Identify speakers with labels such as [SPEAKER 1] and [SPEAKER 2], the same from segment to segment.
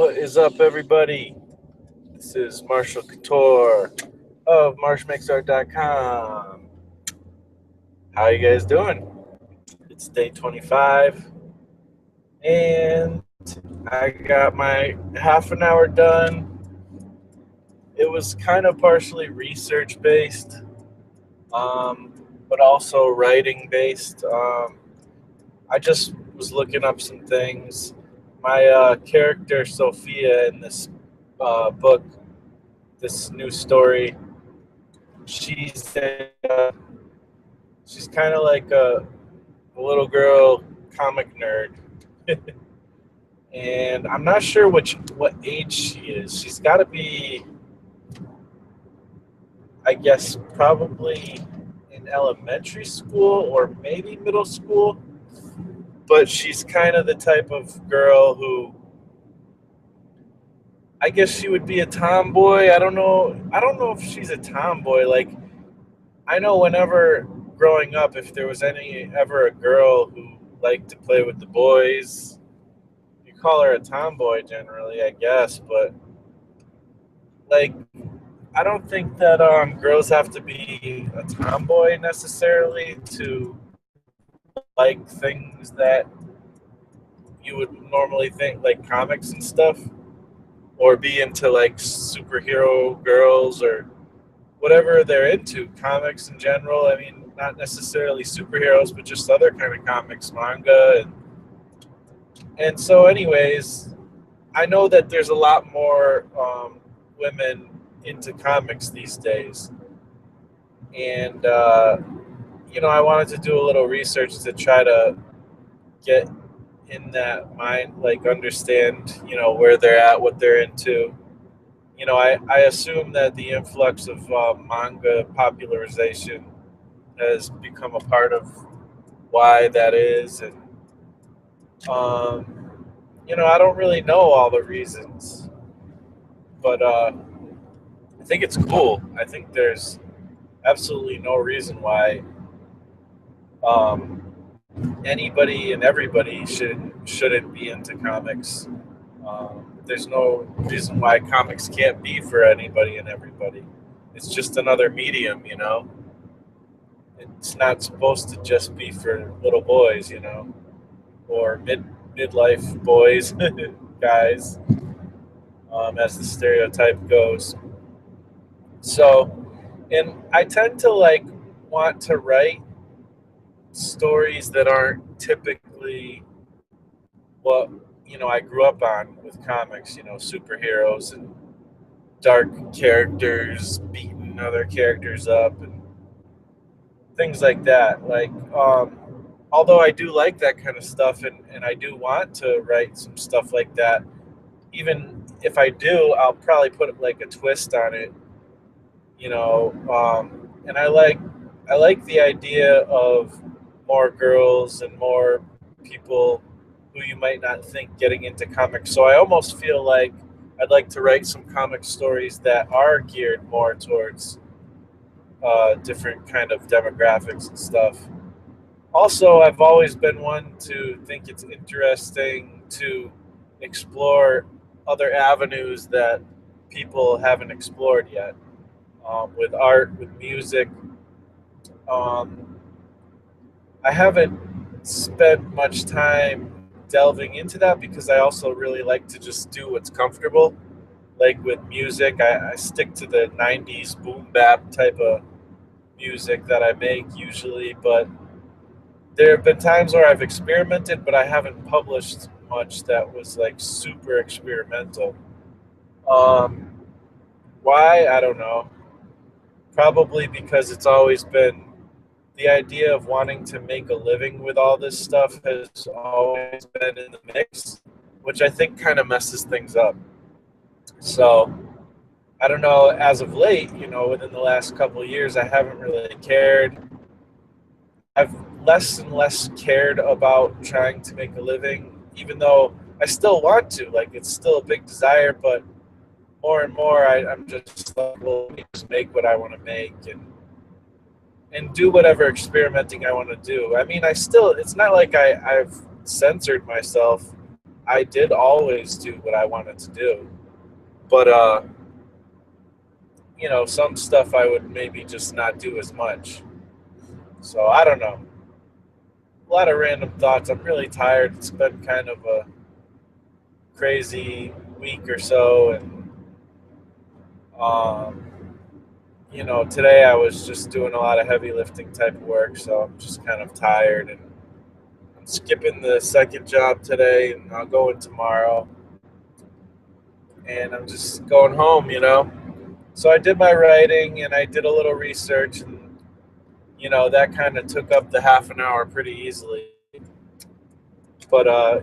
[SPEAKER 1] What is up, everybody? This is Marshall Couture of MarshMakesArt.com. How you guys doing? It's day 25, and I got my half an hour done. It was kind of partially research based, um, but also writing based. I just was looking up some things. My character Sophia in this book, this new story, she's she's kind of like a little girl comic nerd, and I'm not sure what age she is. She's got to be, I guess, probably in elementary school or maybe middle school. But she's kind of the type of girl who, I guess she would be a tomboy. I don't know. I don't know if she's a tomboy. Like, I know whenever growing up, if there was any ever a girl who liked to play with the boys, you call her a tomboy generally, I guess. But like, I don't think that girls have to be a tomboy necessarily to like things that you would normally think, like comics and stuff, or be into like superhero girls or whatever they're into, comics in general. I mean, not necessarily superheroes, but just other kind of comics, manga, and so, anyways, I know that there's a lot more women into comics these days, and I wanted to do a little research to try to get in that mind, like understand, where they're at, what they're into. I assume that the influx of manga popularization has become a part of why that is. And, I don't really know all the reasons, but I think it's cool. I think there's absolutely no reason why um, anybody and everybody shouldn't be into comics. There's no reason why comics can't be for anybody and everybody. It's just another medium. It's not supposed to just be for little boys, or midlife boys, guys, as the stereotype goes. So, and I tend to like want to write stories that aren't typically what I grew up on with comics. Superheroes and dark characters beating other characters up and things like that. Like, although I do like that kind of stuff, and I do want to write some stuff like that. Even if I do, I'll probably put like a twist on it. And I like the idea of more girls and more people who you might not think getting into comics. So I almost feel like I'd like to write some comic stories that are geared more towards different kind of demographics and stuff. Also, I've always been one to think it's interesting to explore other avenues that people haven't explored yet, with art, with music. Um, I haven't spent much time delving into that because I also really like to just do what's comfortable. Like with music, I stick to the 90s boom bap type of music that I make usually, but there have been times where I've experimented, but I haven't published much that was like super experimental. Um, why? I don't know. Probably because it's always been the idea of wanting to make a living with all this stuff has always been in the mix, which I think kind of messes things up. So I don't know. As of late, within the last couple of years, I haven't really cared. I've less and less cared about trying to make a living, even though I still want to. Like, it's still a big desire, but more and more, I'm just like, well, let me just make what I want to make and do whatever experimenting I want to do. I mean, it's not like I've censored myself. I did always do what I wanted to do, but some stuff I would maybe just not do as much. So I don't know. A lot of random thoughts. I'm really tired. It's been kind of a crazy week or so, and um, today I was just doing a lot of heavy lifting type of work, so I'm just kind of tired, and I'm skipping the second job today, and I'll go in tomorrow, and I'm just going home. So I did my writing, and I did a little research, and that kind of took up the half an hour pretty easily. But I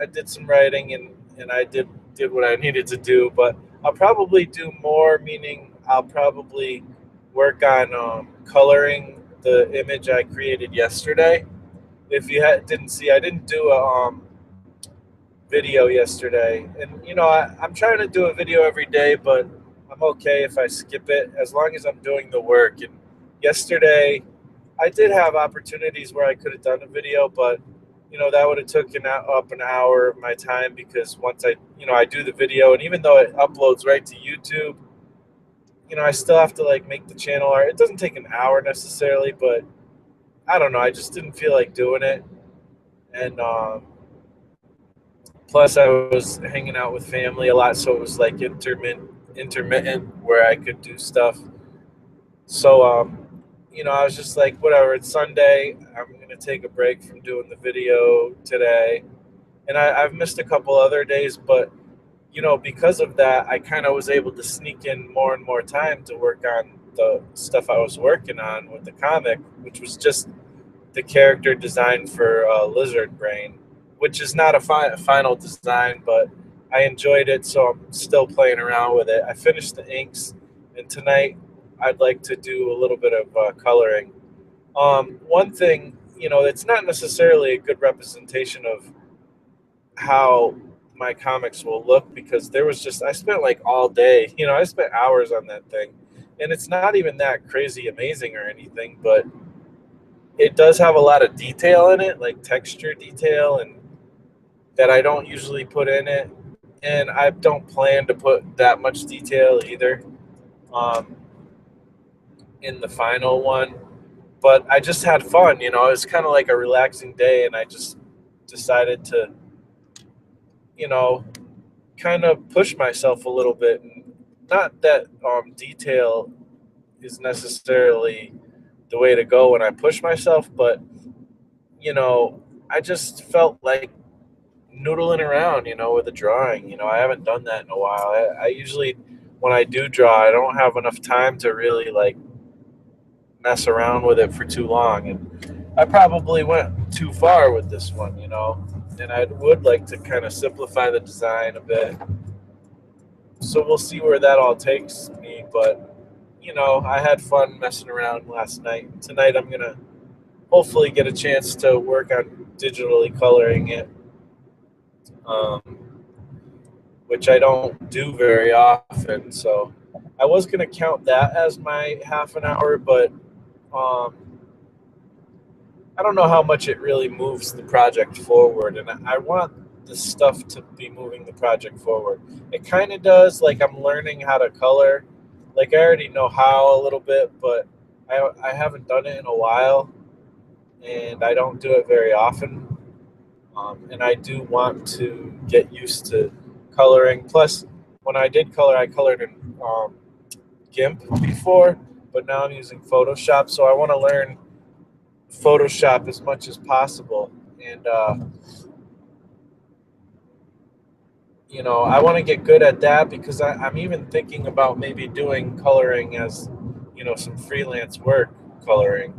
[SPEAKER 1] did some writing, and I did what I needed to do. But I'll probably do more, meaning I'll probably work on coloring the image I created yesterday. If you didn't see, I didn't do a video yesterday, and I'm trying to do a video every day, but I'm okay if I skip it as long as I'm doing the work. And yesterday I did have opportunities where I could have done a video, but that would have taken up an hour of my time, because once I do the video, and even though it uploads right to YouTube, I still have to like make the channel art. It doesn't take an hour necessarily, but I don't know. I just didn't feel like doing it, and plus I was hanging out with family a lot, so it was like intermittent where I could do stuff. So I was just like, whatever, it's Sunday. I'm going to take a break from doing the video today. And I've missed a couple other days, but, because of that, I kind of was able to sneak in more and more time to work on the stuff I was working on with the comic, which was just the character design for Lizard Brain, which is not a final design, but I enjoyed it, so I'm still playing around with it. I finished the inks, and tonight I'd like to do a little bit of coloring. One thing, it's not necessarily a good representation of how my comics will look, because I spent like all day, I spent hours on that thing, and it's not even that crazy amazing or anything, but it does have a lot of detail in it, like texture detail, and that I don't usually put in it. And I don't plan to put that much detail either um, in the final one. But I just had fun, it was kind of like a relaxing day, and I just decided to, you know, kind of push myself a little bit. And not that detail is necessarily the way to go when I push myself, but you know, I just felt like noodling around, with a drawing. I haven't done that in a while. I usually, when I do draw, I don't have enough time to really like mess around with it for too long. And I probably went too far with this one, and I would like to kind of simplify the design a bit. So we'll see where that all takes me. But, I had fun messing around last night. Tonight I'm going to hopefully get a chance to work on digitally coloring it, um, which I don't do very often. So I was going to count that as my half an hour, but um, I don't know how much it really moves the project forward. And I want this stuff to be moving the project forward. It kind of does. Like, I'm learning how to color. Like, I already know how a little bit, but I haven't done it in a while, and I don't do it very often. And I do want to get used to coloring. Plus, when I did color, I colored in GIMP before, but now I'm using Photoshop. So I want to learn Photoshop as much as possible. And, I want to get good at that, because I'm even thinking about maybe doing coloring as, some freelance work coloring,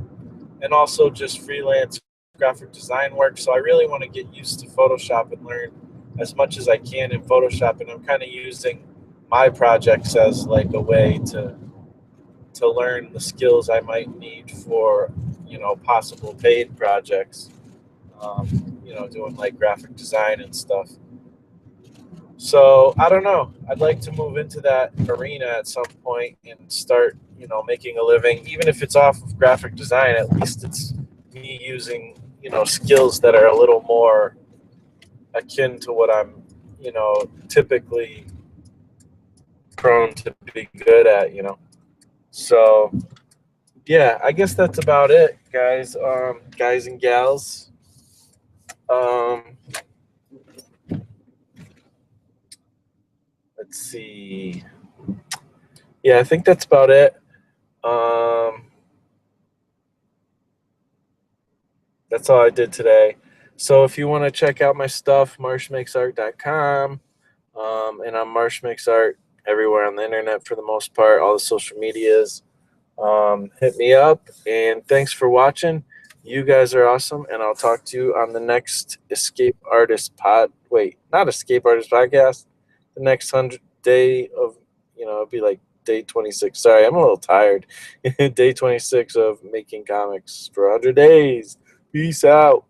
[SPEAKER 1] and also just freelance graphic design work. So I really want to get used to Photoshop and learn as much as I can in Photoshop. And I'm kind of using my projects as like a way to learn the skills I might need for, possible paid projects, doing like graphic design and stuff. So I don't know. I'd like to move into that arena at some point and start, making a living, even if it's off of graphic design. At least it's me using, skills that are a little more akin to what I'm, typically prone to be good at, So yeah, I guess that's about it, guys. Guys and gals. Um, let's see. Yeah, I think that's about it. Um, that's all I did today. So if you want to check out my stuff, marshmakesart.com. And I'm marshmakesart everywhere on the internet for the most part, all the social medias. Hit me up, and thanks for watching. You guys are awesome, and I'll talk to you on the next Escape Artist pod. Wait, not Escape Artist podcast. The next 100 day of, it'll be like day 26. Sorry, I'm a little tired. Day 26 of making comics for 100 days. Peace out.